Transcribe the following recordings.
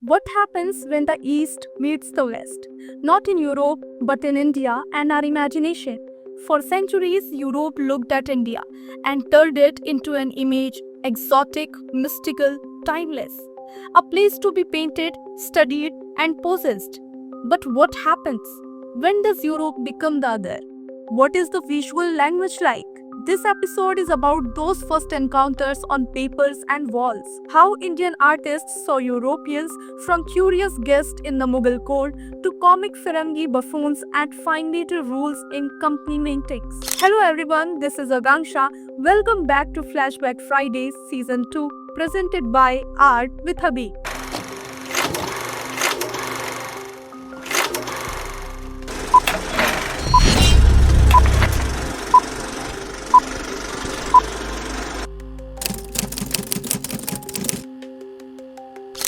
What happens when the East meets the West? Not in Europe, but in India and our imagination. For centuries, Europe looked at India and turned it into an image exotic, mystical, timeless. A place to be painted, studied, and possessed. But what happens? When does Europe become the other? What is the visual language like? This episode is about those first encounters on papers and walls. How Indian artists saw Europeans, from curious guests in the Mughal court to comic Firangi buffoons and finally to rules in company paintings. Hello everyone, this is Aganksha. Welcome back to Flashback Fridays Season 2, presented by Art with Habib.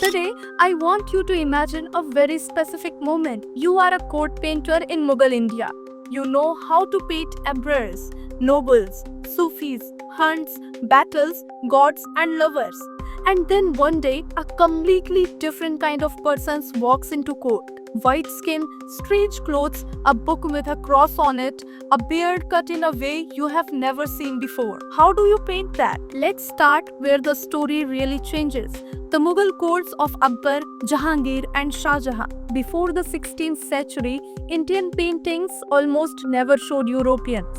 Today, I want you to imagine a very specific moment. You are a court painter in Mughal India. You know how to paint emperors, nobles, Sufis, hunts, battles, gods, and lovers. And then one day, a completely different kind of person walks into court. White skin, strange clothes, a book with a cross on it, a beard cut in a way you have never seen before. How do you paint that? Let's start where the story really changes. The Mughal courts of Akbar, Jahangir and Shah Jahan. Before the 16th century, Indian paintings almost never showed Europeans.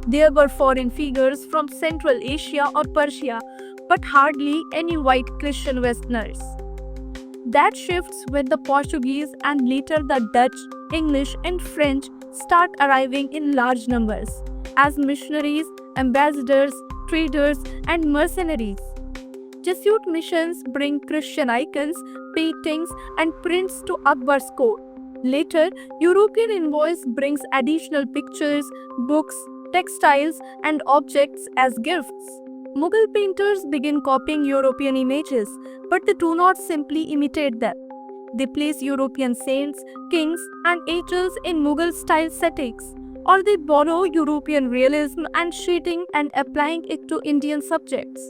There were foreign figures from Central Asia or Persia, but hardly any white Christian Westerners. That shifts when the Portuguese and later the Dutch, English and French start arriving in large numbers as missionaries, ambassadors, traders and mercenaries. Jesuit missions bring Christian icons, paintings, and prints to Akbar's court. Later, European envoys brings additional pictures, books, textiles, and objects as gifts. Mughal painters begin copying European images, but they do not simply imitate them. They place European saints, kings, and angels in Mughal-style settings, or they borrow European realism and shading and applying it to Indian subjects.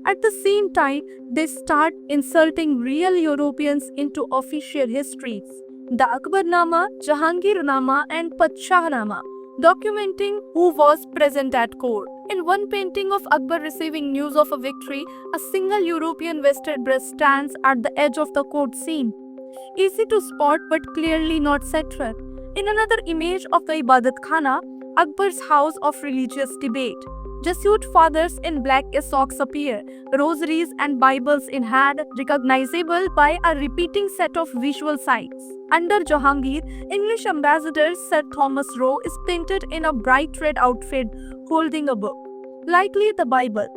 At the same time, they start inserting real Europeans into official histories. The Akbarnama, Jahangirnama and Padshahnama, documenting who was present at court. In one painting of Akbar receiving news of a victory, a single European vested breast stands at the edge of the court scene. Easy to spot but clearly not central. In another image of the Ibadat Khana, Akbar's house of religious debate, Jesuit fathers in black socks appear, rosaries and Bibles in hand, recognizable by a repeating set of visual signs. Under Jahangir, English ambassador Sir Thomas Roe is painted in a bright red outfit holding a book, likely the Bible.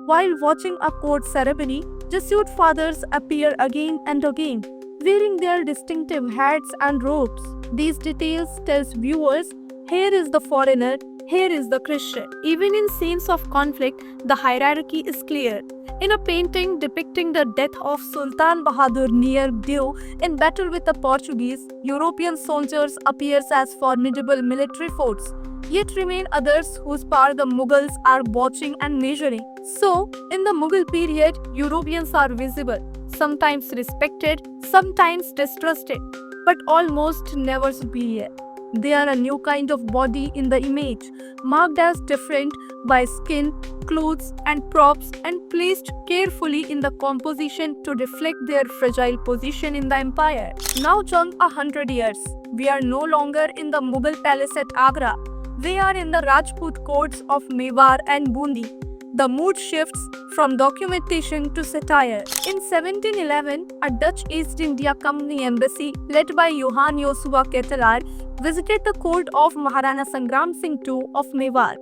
While watching a court ceremony, Jesuit fathers appear again and again, wearing their distinctive hats and robes. These details tell viewers, here is the foreigner, here is the Christian. Even in scenes of conflict, the hierarchy is clear. In a painting depicting the death of Sultan Bahadur near Diu in battle with the Portuguese, European soldiers appear as formidable military force. Yet remain others whose power the Mughals are watching and measuring. So, in the Mughal period, Europeans are visible, sometimes respected, sometimes distrusted, but almost never superior. They are a new kind of body in the image, marked as different by skin, clothes, and props, and placed carefully in the composition to reflect their fragile position in the empire. Now jump 100 years. We are no longer in the Mughal palace at Agra. We are in the Rajput courts of Mewar and Bundi. The mood shifts from documentation to satire. In 1711, a Dutch East India Company embassy led by Johann Joshua Ketelaar visited the court of Maharana Sangram Singh II of Mewar.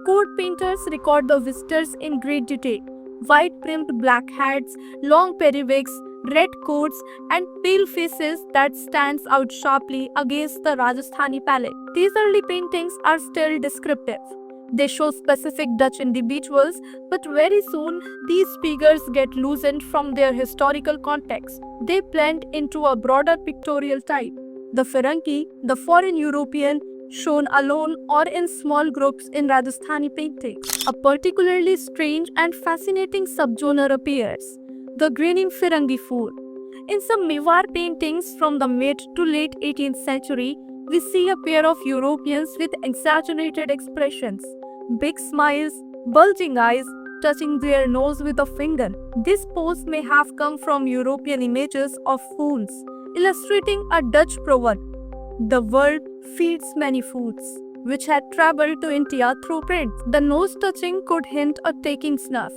Court painters record the visitors in great detail. White-brimmed black hats, long periwigs, red coats, and pale faces that stands out sharply against the Rajasthani palette. These early paintings are still descriptive. They show specific Dutch individuals, but very soon these figures get loosened from their historical context. They blend into a broader pictorial type. The Firangi, the foreign European, shown alone or in small groups in Rajasthani paintings. A particularly strange and fascinating subgenre appears, the grinning Firangi fool. In some Mewar paintings from the mid to late 18th century, we see a pair of Europeans with exaggerated expressions, big smiles, bulging eyes, touching their nose with a finger. This pose may have come from European images of fools, illustrating a Dutch proverb, "The world feeds many fools," which had traveled to India through print. The nose touching could hint at taking snuff,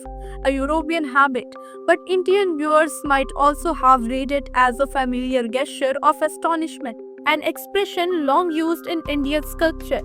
a European habit, but Indian viewers might also have read it as a familiar gesture of astonishment, an expression long used in Indian sculpture,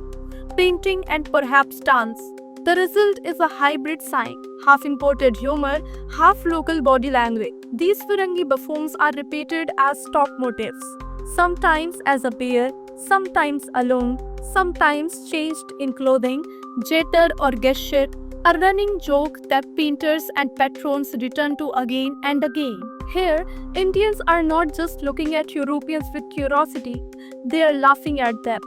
painting, and perhaps dance. The result is a hybrid sign, half imported humor, half local body language. These Firangi buffoons are repeated as stock motifs, sometimes as a pair, sometimes alone, sometimes changed in clothing, jeter or gesture, a running joke that painters and patrons return to again and again. Here, Indians are not just looking at Europeans with curiosity, they are laughing at them,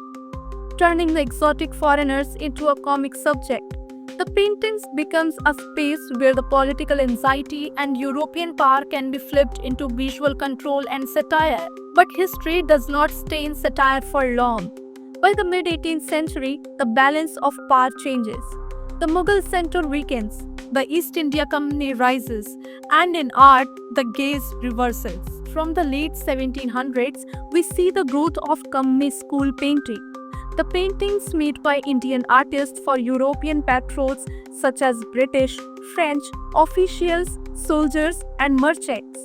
turning the exotic foreigners into a comic subject. The paintings becomes a space where the political anxiety and European power can be flipped into visual control and satire. But history does not stay in satire for long. By the mid-18th century, the balance of power changes. The Mughal center weakens, the East India Company rises, and in art, the gaze reverses. From the late 1700s, we see the growth of company school painting. The paintings made by Indian artists for European patrons such as British, French, officials, soldiers, and merchants.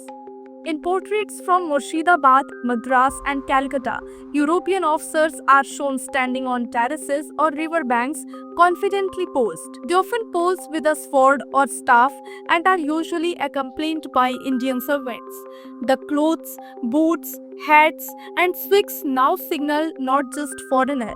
In portraits from Murshidabad, Madras, and Calcutta, European officers are shown standing on terraces or river banks, confidently posed. They often pose with a sword or staff and are usually accompanied by Indian servants. The clothes, boots, hats, and swigs now signal not just foreigner,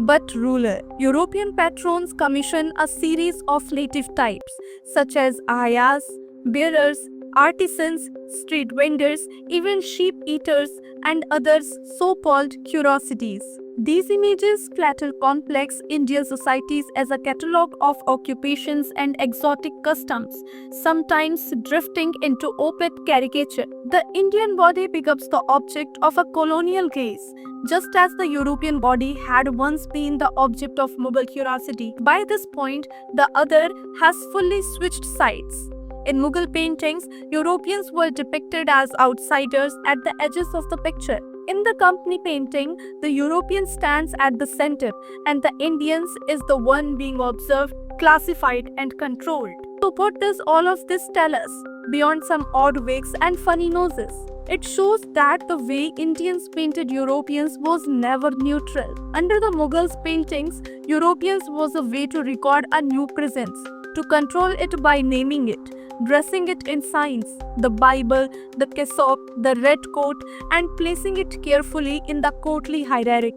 but ruler. European patrons commission a series of native types, such as ayahs, bearers, artisans, street vendors, even sheep eaters, and others so-called curiosities. These images flatter complex Indian societies as a catalogue of occupations and exotic customs, sometimes drifting into opaque caricature. The Indian body becomes the object of a colonial gaze, just as the European body had once been the object of Mughal curiosity. By this point, the other has fully switched sides. In Mughal paintings, Europeans were depicted as outsiders at the edges of the picture. In the company painting, the European stands at the center and the Indians is the one being observed, classified, and controlled. So what does all of this tell us, beyond some odd wigs and funny noses? It shows that the way Indians painted Europeans was never neutral. Under the Mughals' paintings, Europeans was a way to record a new presence, to control it by naming it, dressing it in signs, the Bible, the cassock, the red coat, and placing it carefully in the courtly hierarchy.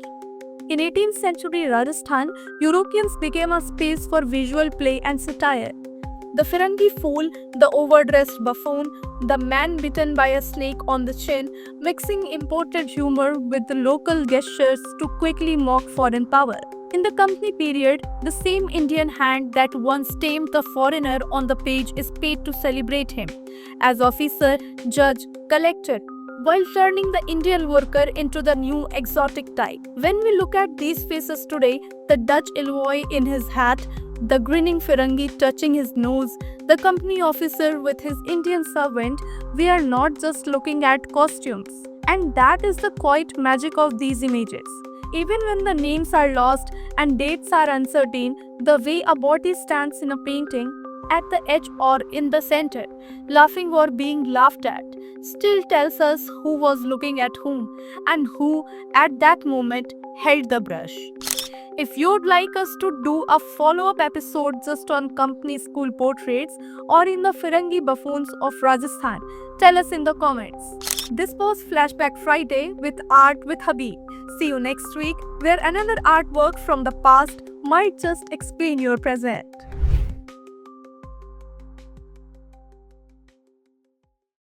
In 18th century Rajasthan, Europeans became a space for visual play and satire. The Firangi fool, the overdressed buffoon, the man bitten by a snake on the chin, mixing imported humor with the local gestures to quickly mock foreign power. In the company period, the same Indian hand that once tamed the foreigner on the page is paid to celebrate him as officer, judge, collector, while turning the Indian worker into the new exotic type. When we look at these faces today, the Dutch envoy in his hat, the grinning Firangi touching his nose, the company officer with his Indian servant, we are not just looking at costumes. And that is the quiet magic of these images. Even when the names are lost and dates are uncertain, the way a body stands in a painting, at the edge or in the center, laughing or being laughed at, still tells us who was looking at whom and who, at that moment, held the brush. If you'd like us to do a follow-up episode just on company school portraits or in the Firangi buffoons of Rajasthan, tell us in the comments. This was Flashback Friday with Art with Habib. See you next week, where another artwork from the past might just explain your present.